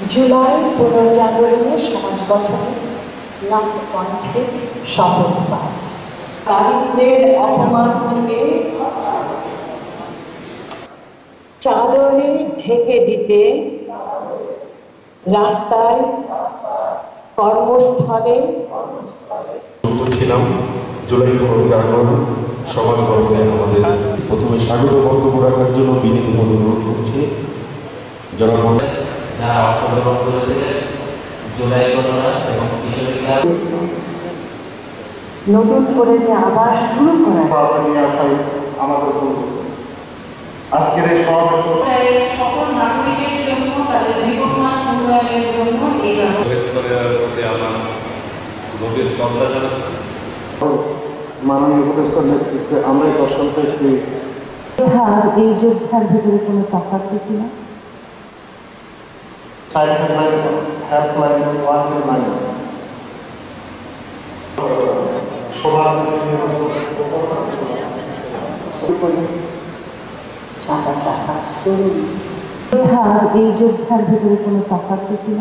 জুলাই পুনর্জাগরণে সমাজ গঠনে লাখ কণ্ঠে শপথ পাঠ। দারিদ্র্যের অপমান থেকে চাদরে ঢেকে দিতে রাস্তায় কর্মস্থলে ছিলাম। জুলাই পুনর্জাগরণ সমাজ গঠনে আমাদের প্রথমে স্বাগত বক্তব্য রাখার জন্য বিনীতভাবে অনুরোধ করছি জনগণ যারা অংশগ্রহণ করেছিলেন জুলাই ঘটনা এবং কিশোরী ক্লাব নতুন করে যে আবার শুরু করা নিয়ে আসাই আমাদের আজকের এই সমাবেশ সকল নাগরিকের জন্য তাদের জীবনমান উন্নয়নের জন্য এই আমার গভীর শ্রদ্ধা জানাচ্ছি। মাননীয় উপদেষ্টার নেতৃত্বে আমরা এই দর্শনটা একটি এই যোদ্ধার ভিতরে কোনো তফাৎ দেখি না। হেল্পলাইন 109 সবার এই যোদ্ধার ভিতরে কোনো তফাৎ দেখি না।